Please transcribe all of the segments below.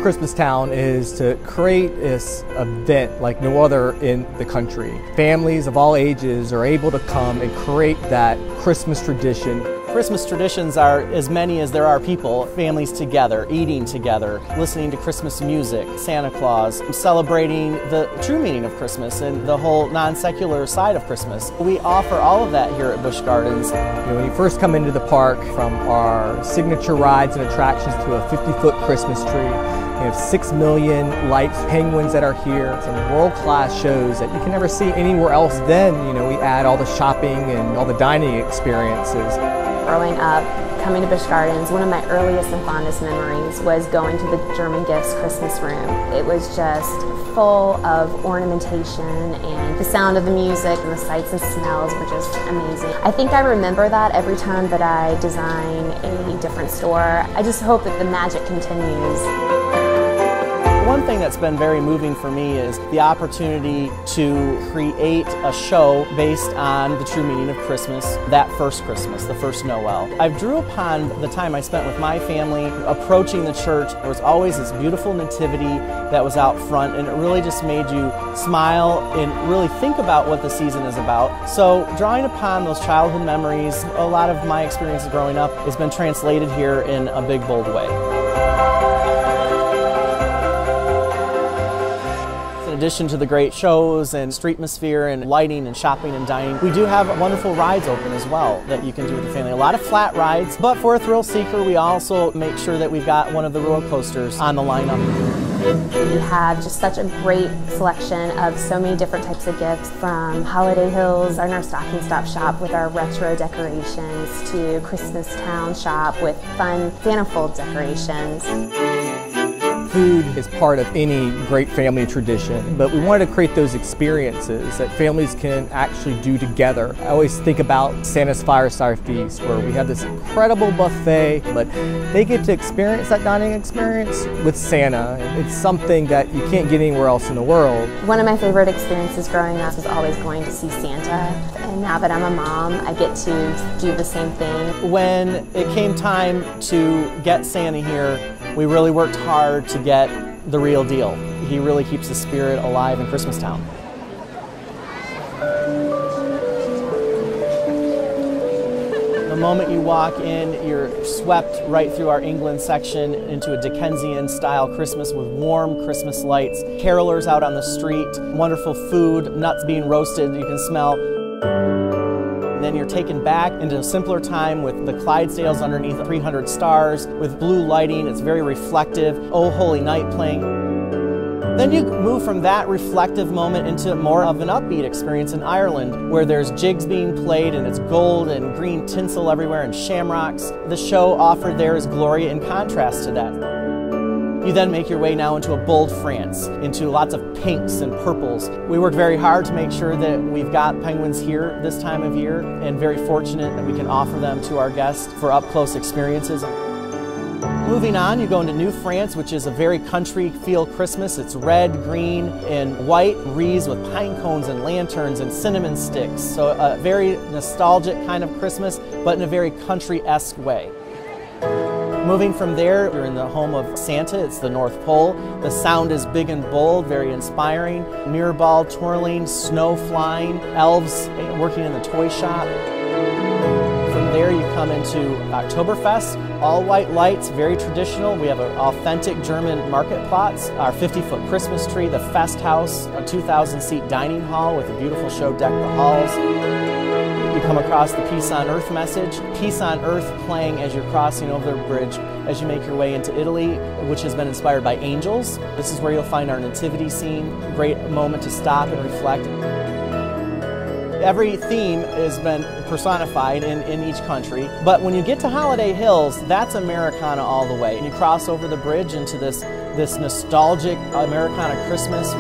Christmastown is to create this event like no other in the country. Families of all ages are able to come and create that Christmas tradition. Christmas traditions are as many as there are people, families together, eating together, listening to Christmas music, Santa Claus, celebrating the true meaning of Christmas and the whole non-secular side of Christmas. We offer all of that here at Busch Gardens. When you first come into the park, from our signature rides and attractions to a 50-foot Christmas tree, we have 6 million lights, penguins that are here, some world-class shows that you can never see anywhere else. Then, we add all the shopping and all the dining experiences. Growing up, coming to Busch Gardens, one of my earliest and fondest memories was going to the German Gifts Christmas room. It was just full of ornamentation, and the sound of the music and the sights and smells were just amazing. I think I remember that every time that I design a different store. I just hope that the magic continues. One thing that's been very moving for me is the opportunity to create a show based on the true meaning of Christmas, that first Christmas, the first Noel. I drew upon the time I spent with my family approaching the church. There was always this beautiful nativity that was out front, and it really just made you smile and really think about what the season is about. So drawing upon those childhood memories, a lot of my experiences growing up has been translated here in a big, bold way. In addition to the great shows and streetmosphere and lighting and shopping and dining, we do have wonderful rides open as well that you can do with the family. A lot of flat rides, but for a thrill seeker, we also make sure that we've got one of the roller coasters on the lineup. We have just such a great selection of so many different types of gifts, from Holiday Hills and our stocking stop shop with our retro decorations to Christmastown shop with fun Santa-fold decorations. Food is part of any great family tradition, but we wanted to create those experiences that families can actually do together. I always think about Santa's Fireside Feast, where we have this incredible buffet, but they get to experience that dining experience with Santa. It's something that you can't get anywhere else in the world. One of my favorite experiences growing up was always going to see Santa, and now that I'm a mom, I get to do the same thing. When it came time to get Santa here, we really worked hard to get the real deal. He really keeps the spirit alive in Christmastown. The moment you walk in, you're swept right through our England section into a Dickensian-style Christmas with warm Christmas lights, carolers out on the street, wonderful food, nuts being roasted you can smell. Then you're taken back into a simpler time with the Clydesdales underneath 300 stars, with blue lighting. It's very reflective. Oh Holy Night playing. Then you move from that reflective moment into more of an upbeat experience in Ireland, where there's jigs being played and it's gold and green tinsel everywhere and shamrocks. The show offered there is glory in contrast to that. You then make your way now into a bold France, into lots of pinks and purples. We work very hard to make sure that we've got penguins here this time of year, and very fortunate that we can offer them to our guests for up-close experiences. Moving on, you go into New France, which is a very country feel Christmas. It's red, green, and white, wreaths with pine cones and lanterns and cinnamon sticks. So a very nostalgic kind of Christmas, but in a very country-esque way. Moving from there, you're in the home of Santa. It's the North Pole. The sound is big and bold, very inspiring. Mirror ball twirling, snow flying, elves working in the toy shop. From there you come into Oktoberfest, all white lights, very traditional. We have an authentic German market plots, our 50-foot Christmas tree, the Fest House, a 2,000-seat dining hall with a beautiful show Deck the Halls. You come across the Peace on Earth message. Peace on Earth playing as you're crossing over the bridge as you make your way into Italy, which has been inspired by angels. This is where you'll find our nativity scene. Great moment to stop and reflect. Every theme has been personified in each country, but when you get to Holiday Hills, that's Americana all the way. And you cross over the bridge into this nostalgic Americana Christmas.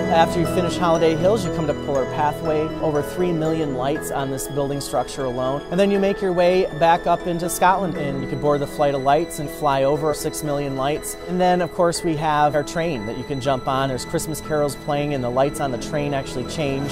After you finish Holiday Hills, you come to Polar Pathway, over 3 million lights on this building structure alone. And then you make your way back up into Scotland, and you can board the Flight of Lights and fly over 6 million lights. And then, of course, we have our train that you can jump on. There's Christmas carols playing, and the lights on the train actually change.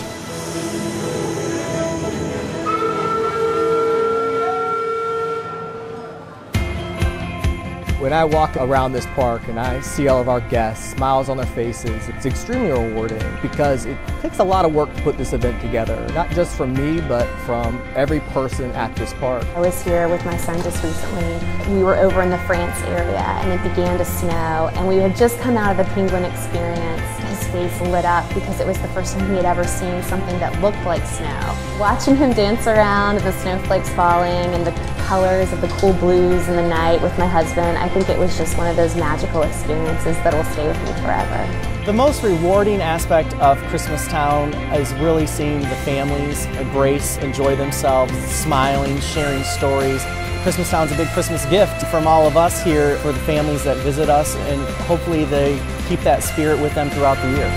When I walk around this park and I see all of our guests, smiles on their faces, it's extremely rewarding because it takes a lot of work to put this event together, not just from me, but from every person at this park. I was here with my son just recently. We were over in the France area and it began to snow, and we had just come out of the penguin experience. His face lit up because it was the first time he had ever seen something that looked like snow. Watching him dance around and the snowflakes falling and the colors of the cool blues in the night with my husband, I think it was just one of those magical experiences that will stay with me forever. The most rewarding aspect of Christmastown is really seeing the families embrace, enjoy themselves, smiling, sharing stories. Christmastown's a big Christmas gift from all of us here for the families that visit us, and hopefully they keep that spirit with them throughout the year.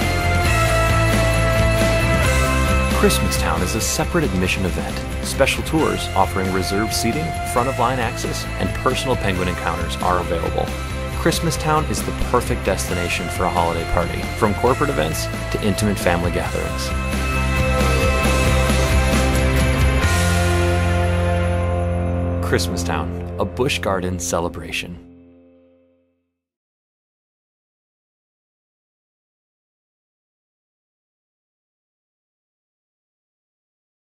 Christmastown is a separate admission event. Special tours offering reserved seating, front-of-line access, and personal penguin encounters are available. Christmastown is the perfect destination for a holiday party, from corporate events to intimate family gatherings. Christmastown, a Busch Garden celebration.